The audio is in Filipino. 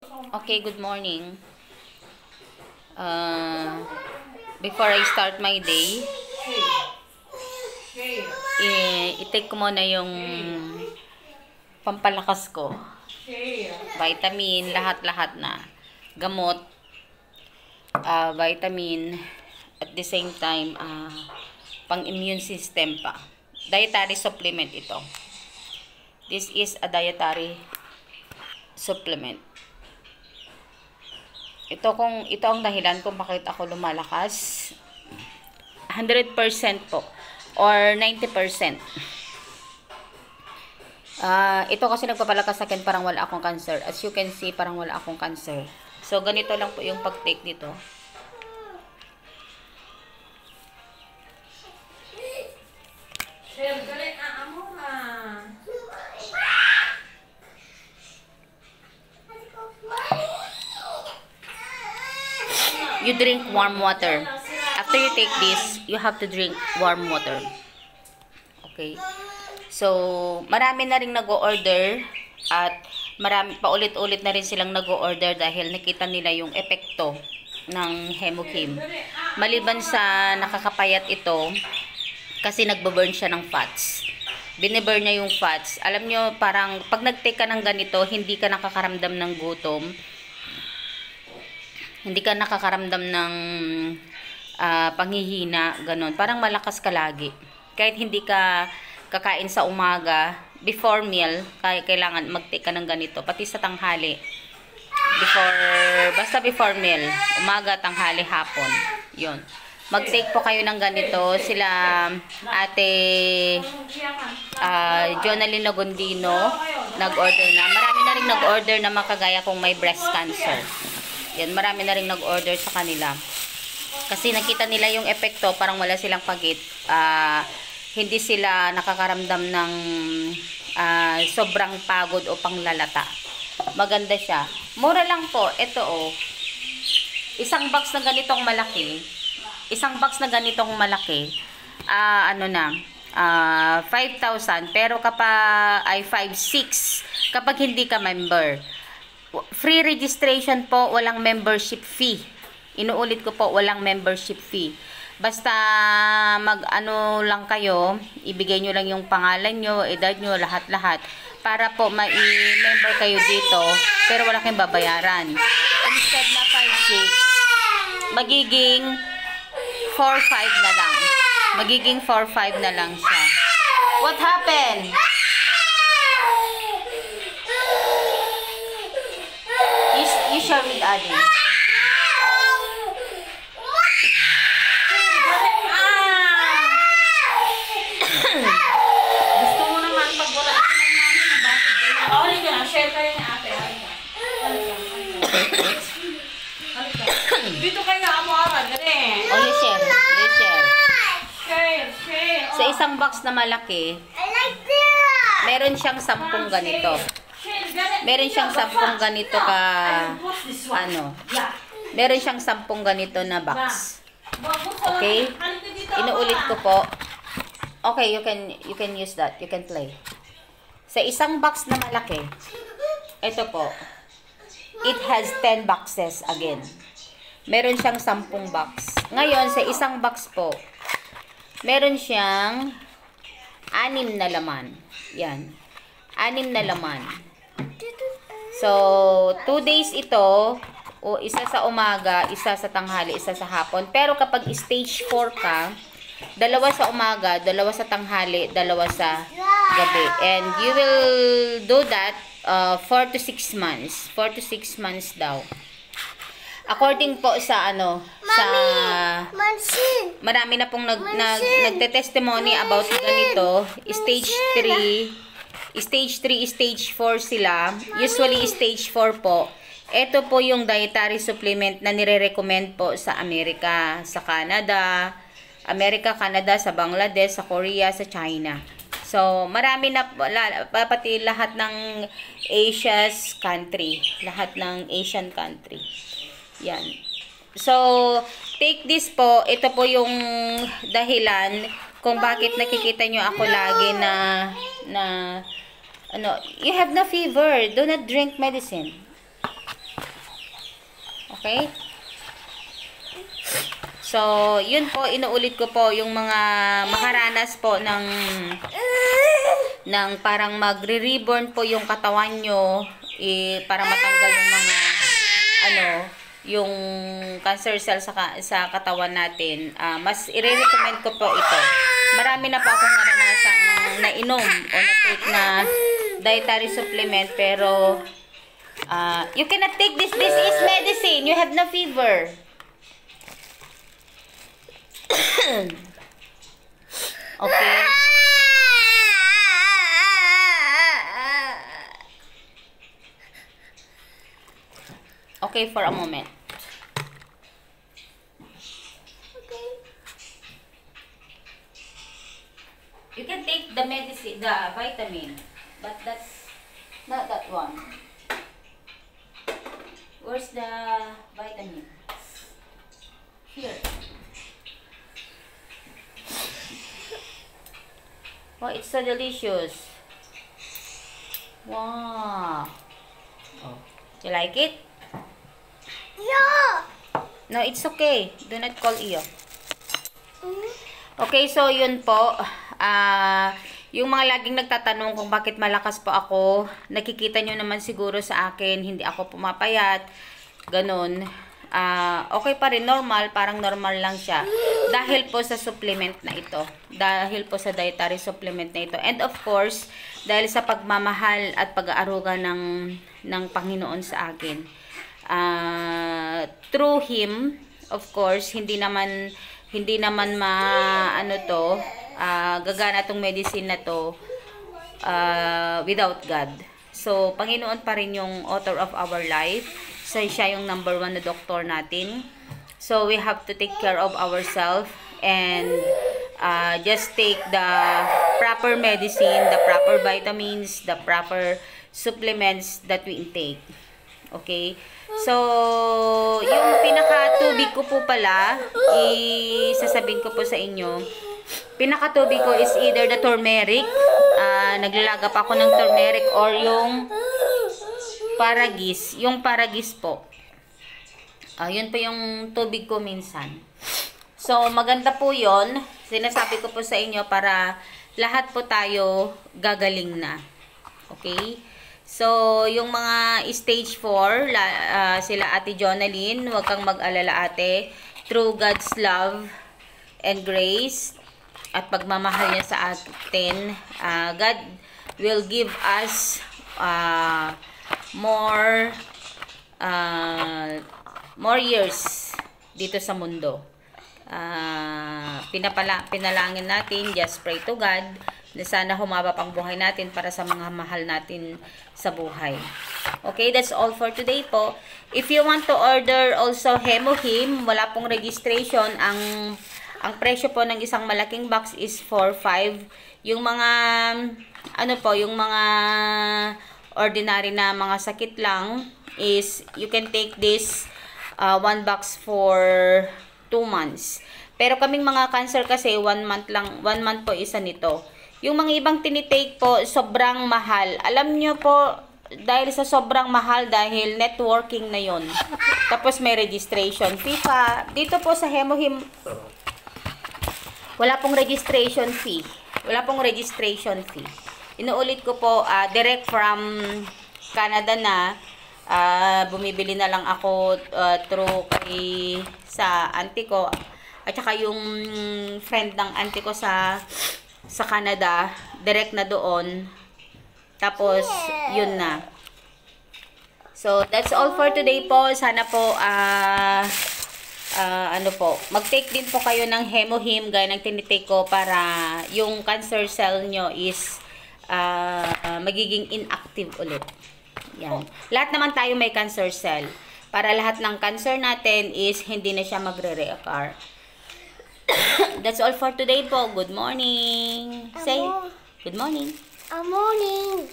Okay, good morning. Before I start my day, i-take ko muna yung pampalakas ko. Vitamin, lahat-lahat na. Gamot, vitamin, at the same time, pang-immune system pa. Dietary supplement ito. This is a dietary supplement. Ito ang dahilan kung bakit ako lumalakas. 100% po or 90%. Ito kasi nagpapalakas sa akin, parang wala akong cancer. As you can see, parang wala akong cancer. So ganito lang po yung pag-take dito. You drink warm water. After you take this, you have to drink warm water. Okay? So, marami na rin nag-o-order at marami pa ulit-ulit na rin silang nag-o-order dahil nakita nila yung epekto ng Hemokim. Maliban sa nakakapayat ito, kasi nagbo-burn siya ng fats. Bine-burn niya yung fats. Alam nyo, parang pag nag-take ka ng ganito, hindi ka nakakaramdam ng gutom. Hindi ka nakakaramdam ng panghihina, ganun. Parang malakas ka lagi. Kahit hindi ka kakain sa umaga, before meal, kailangan mag-take ka ng ganito. Pati sa tanghali. Basta before meal. Umaga, tanghali, hapon. Yun. Mag-take po kayo ng ganito. Sila Ate Jonalyn Lagondino nag-order na. Marami na rin nag-order na makagaya kung may breast cancer. Yan, marami na rin nag-order sa kanila. Kasi nakita nila yung epekto, parang wala silang pagit. Hindi sila nakakaramdam ng sobrang pagod o panglalata. Maganda siya. Mura lang po. Ito isang box na ganitong malaki. 5,000. Pero kapag 5,600 kapag hindi ka member. Free registration po, walang membership fee. Inuulit ko po, walang membership fee. Basta mag-ano lang kayo, ibigay nyo lang yung pangalan nyo, edad nyo, lahat-lahat. Para po mai-member kayo dito, pero wala kayong babayaran. Instead na 5,600, magiging 4,500 na lang. Magiging 4,500 na lang siya. What happened? You share with Adi. Gusto mo naman pag wala ka ng namin, bakit ganyan? Okay ka, share tayo ni ate. Dito kayo na amuara, dali. You share. Share. Sa isang box na malaki, meron siyang 10 ganito. Meron siyang 10 ganito meron siyang 10 ganito na box. Okay? Inuulit ko po. Okay, you can use that. You can play. Sa isang box na malaki, ito po, it has 10 boxes again. Meron siyang 10 box. Ngayon, sa isang box po, meron siyang 6 na laman. Yan. 6 na laman. So, 2 days ito, isa sa umaga, isa sa tanghali, isa sa hapon. Pero kapag stage 4 ka, 2 sa umaga, 2 sa tanghali, 2 sa gabi. And you will do that 4 to 6 months. 4 to 6 months daw. According po sa marami na pong nagte-testimony about ganito, stage 3, stage 4 sila. Usually stage 4 po. Ito po yung dietary supplement na nire-recommend po sa Amerika, sa Canada, sa Bangladesh, sa Korea, sa China. So, marami na, pati lahat ng Asia's country. Lahat ng Asian country. Yan. So, take this po. Ito po yung dahilan kung bakit nakikita nyo ako lagi you have no fever. Do not drink medicine. Okay? So, yun po, inuulit ko po yung mga makaranas po ng parang magre-reborn po yung katawan nyo, para matanggal yung mga yung cancer cell sa katawan natin. Mas i-recommend ko po ito. Marami na po akong naranasang nainom o na-take na dietary supplement, pero you cannot take this. This is medicine. You have no fever. Okay. Okay, for a moment. Okay. You can take the medicine, the vitamin, but that's not that one. Where's the vitamin? Here. Oh, it's so delicious. Wow. Oh, you like it? Yeah. No, it's okay. Do not call iyo. Okay, so yun po. Yung mga laging nagtatanong kung bakit malakas po ako, nakikita nyo naman siguro sa akin, hindi ako pumapayat. Ganon. Okay pa rin, normal, parang normal lang siya. Dahil po sa supplement na ito. Dahil po sa dietary supplement na ito. And of course, dahil sa pagmamahal at pag-aaruga ng Panginoon sa akin. Through Him, of course, hindi naman gagana tong medicine na to without God. So, Panginoon pa rin yung author of our life. So, siya yung number 1 na doktor natin. So, we have to take care of ourselves and just take the proper medicine, the proper vitamins, the proper supplements that we intake. Okay? So, yung pinaka-tubig ko po pala, sasabihin ko po sa inyo, pinaka-tubig ko is either the turmeric, naglalaga pa ako ng turmeric, or yung paragis. Yung paragis po. Yun po yung tubig ko minsan. So, maganda po yun. Sinasabi ko po sa inyo para lahat po tayo gagaling na. Okay? So, yung mga stage 4, sila Ate Jonalyn, huwag kang mag-alala ate. Through God's love and grace at pagmamahal niya sa atin, God will give us more years dito sa mundo. Pinalangin natin, just pray to God na sana humaba pang buhay natin para sa mga mahal natin sa buhay. Okay, that's all for today po. If you want to order also Hemohim, wala pong registration. Ang presyo po ng isang malaking box is 4.5. Yung mga yung mga ordinary na mga sakit lang is you can take this 1 box for 2 months. Pero kaming mga cancer kasi 1 month lang, 1 month po isa nito. Yung mga ibang tinitake po, sobrang mahal. Alam nyo po, dahil sa sobrang mahal, dahil networking na yon. Tapos may registration fee pa. Dito po sa Hemohim, wala pong registration fee. Wala pong registration fee. Inuulit ko po, direct from Canada na, bumibili na lang ako through sa auntie ko. At saka yung friend ng auntie ko sa Canada, direct na doon. Tapos, yun na. So, that's all for today po. Sana po, mag-take din po kayo ng Hemohim, gaya ng tinitake ko, para yung cancer cell nyo is magiging inactive ulit. Yan. Lahat naman tayo may cancer cell. Para lahat ng cancer natin is hindi na siya magre-reoccur. That's all for today po. Good morning. Say, good morning. Good morning.